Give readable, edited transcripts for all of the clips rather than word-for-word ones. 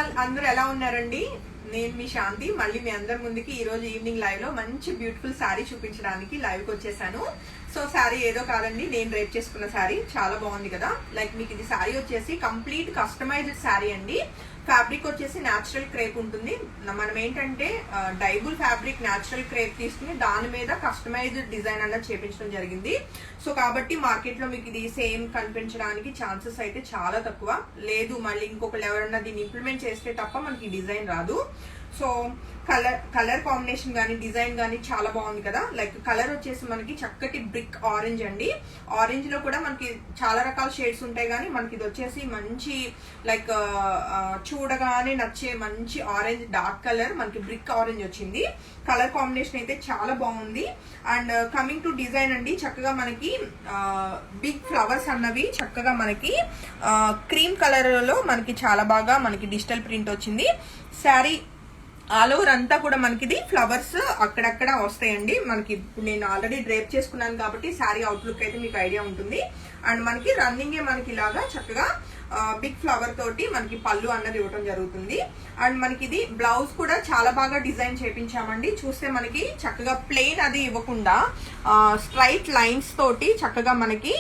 All, అందరూ ఎలా ఉన్నారండి? నేను మీ శాంతి మళ్ళీ మీ అందరి ముందుకి ఈ రోజు ఈవినింగ్ లైవ్ లో మంచి బ్యూటిఫుల్ శారీ చూపించడానికి లైవ్ కి వచ్చేసాను. సో శారీ ఏదో కాదండి, నేను రేప్ చేసుకున్న శారీ చాలా బాగుంది కదా. లైక్ మీకు ఇది శారీ వచ్చేసి కంప్లీట్ కస్టమైజ్డ్ శారీ అండి. ఫ్యాబ్రిక్ వచ్చేసి న్యాచురల్ క్రేప్ ఉంటుంది. మనం ఏంటంటే డైబుల్ ఫ్యాబ్రిక్ న్యాచురల్ క్రేప్ తీసుకుని దాని మీద కస్టమైజ్డ్ డిజైన్ అన్నది చేపించడం జరిగింది. సో కాబట్టి మార్కెట్ లో మీకు ఇది సేమ్ కనిపించడానికి ఛాన్సెస్ అయితే చాలా తక్కువ. లేదు మళ్ళీ ఇంకొకరు ఎవరన్నా దీన్ని ఇంప్లిమెంట్ చేస్తే తప్ప మనకి డిజైన్ రాదు. సో కలర్ కాంబినేషన్ కానీ డిజైన్ కానీ చాలా బాగుంది కదా. లైక్ కలర్ వచ్చేసి మనకి చక్కటి బ్రిక్ ఆరెంజ్ అండి. ఆరెంజ్ లో కూడా మనకి చాలా రకాల షేడ్స్ ఉంటాయి, కానీ మనకి ఇది వచ్చేసి మంచి లైక్ చూడగానే నచ్చే మంచి ఆరెంజ్ డార్క్ కలర్, మనకి బ్రిక్ ఆరెంజ్ వచ్చింది. కలర్ కాంబినేషన్ అయితే చాలా బాగుంది. అండ్ కమింగ్ టు డిజైన్ అండి, చక్కగా మనకి బిగ్ ఫ్లవర్స్ అన్నవి చక్కగా మనకి క్రీమ్ కలర్ లో మనకి చాలా బాగా మనకి డిజిటల్ ప్రింట్ వచ్చింది. శారీ ఆల్ ఓవర్ అంతా కూడా మనకి ఇది ఫ్లవర్స్ అక్కడక్కడ వస్తాయండి. మనకి నేను ఆల్రెడీ డ్రేప్ చేసుకున్నాను కాబట్టి శారీ అవుట్లుక్ అయితే మీకు ఐడియా ఉంటుంది. అండ్ మనకి రన్నింగ్ మనకి ఇలాగా చక్కగా బిగ్ ఫ్లవర్ తోటి మనకి పళ్ళు అన్నది ఇవ్వడం జరుగుతుంది. అండ్ మనకి ఇది బ్లౌజ్ కూడా చాలా బాగా డిజైన్ చేపించామండి. చూస్తే మనకి చక్కగా ప్లెయిన్ అది ఇవ్వకుండా స్ట్రైట్ లైన్స్ తోటి చక్కగా మనకి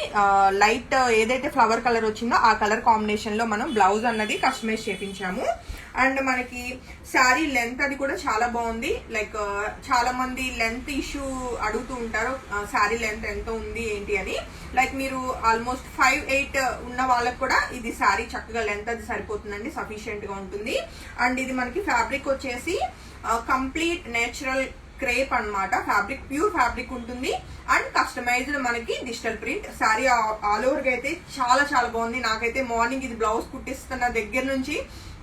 లైట్ ఏదైతే ఫ్లవర్ కలర్ వచ్చిందో ఆ కలర్ కాంబినేషన్ లో మనం బ్లౌజ్ అన్నది కస్టమైజ్ చేపించాము. అండ్ మనకి శారీ లెంత్ అది కూడా చాలా బాగుంది. లైక్ చాలా మంది లెంత్ ఇష్యూ అడుగుతూ ఉంటారు, శారీ లెంత్ ఎంత ఉంది ఏంటి అని. లైక్ మీరు ఆల్మోస్ట్ 5'8" ఉన్న వాళ్ళకి కూడా ఇది శారీ చక్కగా లెంత్ అది సరిపోతుందండి, సఫిషియెంట్ గా ఉంటుంది. అండ్ ఇది మనకి ఫ్యాబ్రిక్ వచ్చేసి కంప్లీట్ నేచురల్ క్రేప్ అన్నమాట. ఫ్యాబ్రిక్ ప్యూర్ ఫ్యాబ్రిక్ ఉంటుంది. అండ్ కస్టమైజ్డ్ మనకి digital print. Sari all over గా అయితే చాలా చాలా బాగుంది. నాకైతే మార్నింగ్ ఇది బ్లౌజ్ కుట్టిస్తున్న దగ్గర నుంచి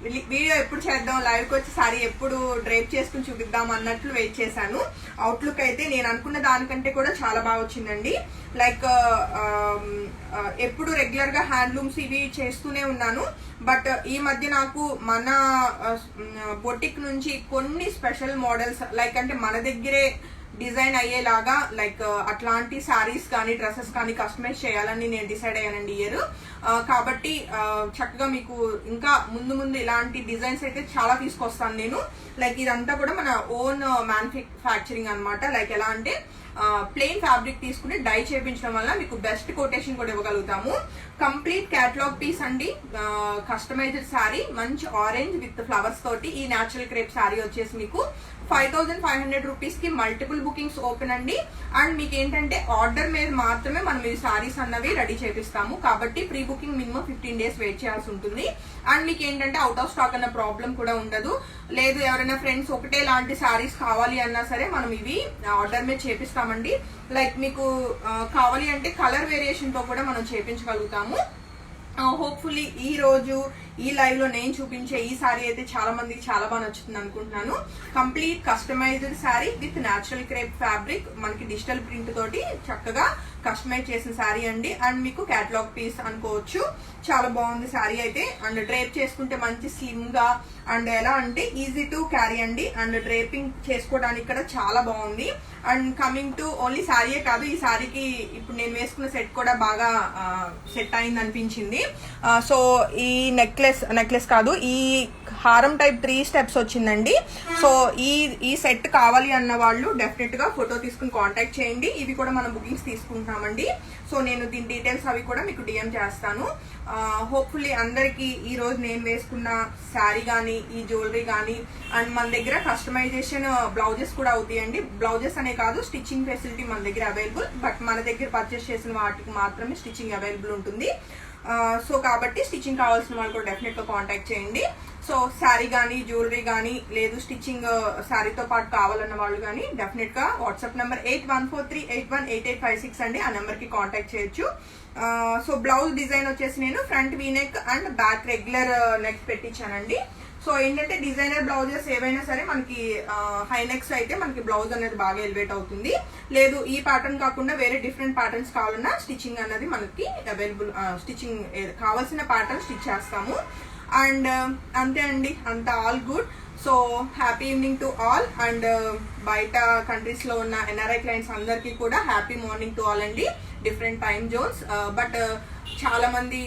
వీడియో ఎప్పుడు చేద్దాం, లైవ్ కి వచ్చి సారీ ఎప్పుడు డ్రైప్ చేసుకుని చూపిద్దాం అన్నట్లు వెయిట్ చేశాను. అవుట్లుక్ అయితే నేను అనుకున్న దానికంటే కూడా చాలా బాగా వచ్చిందండి. లైక్ ఎప్పుడు రెగ్యులర్ గా హ్యాండ్లూమ్స్ ఇవి చేస్తూనే ఉన్నాను, బట్ ఈ మధ్య నాకు మన బొటిక్ నుంచి కొన్ని స్పెషల్ మోడల్స్ లైక్ అంటే మన దగ్గరే డిజైన్ అయ్యేలాగా లైక్ అట్లాంటి శారీస్ కానీ డ్రెస్సెస్ కానీ కస్టమైజ్ చేయాలని నేను డిసైడ్ అయ్యానండి ఇయర్. కాబట్టి చక్కగా మీకు ఇంకా ముందు ముందు ఇలాంటి డిజైన్స్ అయితే చాలా తీసుకొస్తాను నేను. లైక్ ఇదంతా కూడా మన ఓన్ మ్యానుఫ్యాక్చరింగ్ అన్నమాట. లైక్ ఎలా అంటే ప్లెయిన్ ఫ్యాబ్రిక్ తీసుకుని డై చేయించడం వల్ల మీకు బెస్ట్ కొటేషన్ కూడా ఇవ్వగలుగుతాము. కంప్లీట్ క్యాటలాగ్ పీస్ అండి, కస్టమైజ్డ్ శారీ, మంచి ఆరెంజ్ విత్ ఫ్లవర్స్ తోటి ఈ న్యాచురల్ క్రేప్ శారీ వచ్చేసి మీకు 5500 రూపీస్ కి మల్టిపుల్ బుకింగ్స్ ఓపెన్ అండి. అండ్ మీకు ఏంటంటే ఆర్డర్ మీద మాత్రమే మనం ఈ సారీస్ అన్నవి రెడీ చేపిస్తాము, కాబట్టి pre booking minimum 15 days wait చేయాల్సి ఉంటుంది. అండ్ మీకు ఏంటంటే అవుట్ ఆఫ్ స్టాక్ అన్న ప్రాబ్లం కూడా ఉండదు. లేదు ఎవరైనా ఫ్రెండ్స్ ఒకటే లాంటి సారీస్ కావాలి అన్నా సరే మనం ఇవి ఆర్డర్ మీద చేపిస్తామండి. లైక్ మీకు కావాలి అంటే కలర్ వేరియేషన్ తో కూడా మనం చేపించగలుగుతాము. హోప్ఫుల్లీ ఈ రోజు ఈ లైవ్ లో నేను చూపించే ఈ సారీ అయితే చాలా మందికి చాలా బాగా నచ్చుతుంది అనుకుంటున్నాను. Complete customised sari with natural crepe fabric, మనకి డిజిటల్ ప్రింట్ తోటి చక్కగా కస్టమైజ్ చేసిన శారీ అండి. అండ్ మీకు క్యాటలాగ్ పీస్ అనుకోవచ్చు. చాలా బాగుంది శారీ అయితే. అండ్ డ్రేప్ చేసుకుంటే మంచి స్లిమ్ గా అండ్ ఎలా అంటే ఈజీ టు క్యారీ అండి. అండ్ డ్రేపింగ్ చేసుకోవడానికి కూడా చాలా బాగుంది. అండ్ కమింగ్ టు ఓన్లీ శారీయే కాదు, ఈ శారీకి ఇప్పుడు నేను వేసుకున్న సెట్ కూడా బాగా సెట్ అయింది అనిపించింది. సో ఈ నెక్లెస్ కాదు, ఈ హారం టైప్ 3 స్టెప్స్ వచ్చిందండి. సో ఈ సెట్ కావాలి అన్న వాళ్ళు డెఫినెట్ గా ఫోటో తీసుకుని కాంటాక్ట్ చేయండి. ఇవి కూడా మనం బుకింగ్స్ తీసుకుంటామండి. సో నేను దీని డీటెయిల్స్ అవి కూడా మీకు డిఎం చేస్తాను. హోప్ఫుల్లీ అందరికి ఈ రోజు నేను వేసుకున్న శారీ కానీ ఈ జ్యువెలరీ కానీ అండ్ మన దగ్గర కస్టమైజేషన్ బ్లౌజెస్ కూడా అవుతాయండి. బ్లౌజెస్ అనే కాదు, స్టిచ్చింగ్ ఫెసిలిటీ మన దగ్గర అవైలబుల్, బట్ మన దగ్గర పర్చేస్ చేసిన వాటికి మాత్రమే స్టిచ్చింగ్ అవైలబుల్ ఉంటుంది. సో కాబట్టి స్టిచ్చింగ్ కావాల్సిన వాళ్ళు కూడా డెఫినెట్ గా కాంటాక్ట్ చేయండి. సో శారీ కానీ జ్యువెలరీ కానీ లేదు స్టిచ్చింగ్ శారీతో పాటు కావాలన్న వాళ్ళు కానీ డెఫినెట్ గా వాట్సాప్ నెంబర్ 8143818856 అండి, ఆ నెంబర్ కి కాంటాక్ట్ చేయొచ్చు. సో బ్లౌజ్ డిజైన్ వచ్చేసి నేను front V neck and back regular neck పెట్టించానండి. సో ఏంటంటే డిజైనర్ బ్లౌజెస్ ఏవైనా సరే మనకి హై నెక్స్ అయితే మనకి బ్లౌజ్ అనేది బాగా ఎలివేట్ అవుతుంది. లేదు ఈ ప్యాటర్న్ కాకుండా వేరే డిఫరెంట్ ప్యాటర్న్స్ కావాలన్నా స్టిచ్చింగ్ అనేది మనకి అవైలబుల్, స్టిచ్చింగ్ కావాల్సిన ప్యాటర్న్ స్టిచ్ చేస్తాము. అండ్ అంతే అండి, అంత all good. So happy evening to all. And బయట కంట్రీస్ లో ఉన్న ఎన్ఆర్ఐ క్లయింట్స్ అందరికీ కూడా హ్యాపీ మార్నింగ్ టు ఆల్ అండి. డిఫరెంట్ టైమ్ జోన్స్, బట్ చాలా మంది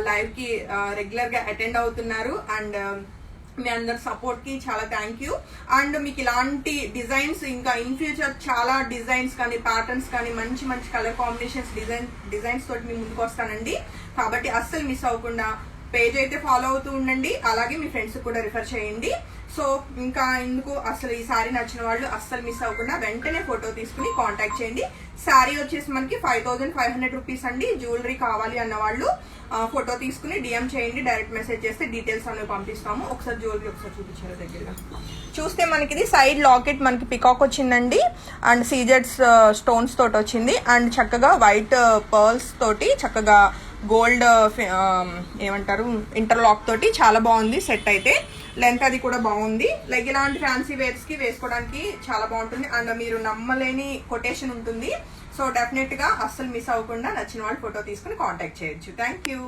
లైవ్ కి రెగ్యులర్ గా అటెండ్ అవుతున్నారు. అండ్ మీ అందరి సపోర్ట్ కి చాలా థ్యాంక్ యూ. అండ్ మీకు ఇలాంటి డిజైన్స్ ఇంకా ఇన్ ఫ్యూచర్ చాలా డిజైన్స్ కానీ ప్యాటర్న్స్ కానీ మంచి మంచి కలర్ కాంబినేషన్స్ డిజైన్స్ తోటి మీ ముందుకు వస్తానండి. కాబట్టి అస్సలు మిస్ అవ్వకుండా పేజ్ అయితే ఫాలో అవుతూ ఉండండి, అలాగే మీ ఫ్రెండ్స్ కూడా రిఫర్ చేయండి. సో ఇంకా ఎందుకు అసలు ఈ సారీ నచ్చిన వాళ్ళు అస్సలు మిస్ అవ్వకుండా వెంటనే ఫోటో తీసుకుని కాంటాక్ట్ చేయండి. శారీ వచ్చేసి మనకి 5500 రూపీస్ అండి. జ్యువెలరీ కావాలి అన్న వాళ్ళు ఫోటో తీసుకుని డిఎం చేయండి, డైరెక్ట్ మెసేజ్ చేస్తే డీటెయిల్స్ అనేవి పంపిస్తాము. ఒకసారి జ్యువెలరీ ఒకసారి చూపించారు దగ్గరగా చూస్తే మనకి ఇది సైడ్ లాకెట్ మనకి పికాక్ వచ్చిందండి అండ్ సీజెడ్స్ స్టోన్స్ తోటి వచ్చింది అండ్ చక్కగా వైట్ పర్ల్స్ తోటి చక్కగా గోల్డ్ ఏమంటారు ఇంటర్లాక్ తోటి చాలా బాగుంది సెట్. అయితే లెంత్ అది కూడా బాగుంది. లైక్ ఇలాంటి ఫ్యాన్సీ వేర్స్ కి వేసుకోవడానికి చాలా బాగుంటుంది అండ్ మీరు నమ్మలేని కొటేషన్ ఉంటుంది. సో డెఫినెట్ గా అస్సలు మిస్ అవ్వకుండా నచ్చిన వాళ్ళు ఫోటో తీసుకుని కాంటాక్ట్ చేయొచ్చు. Thank you.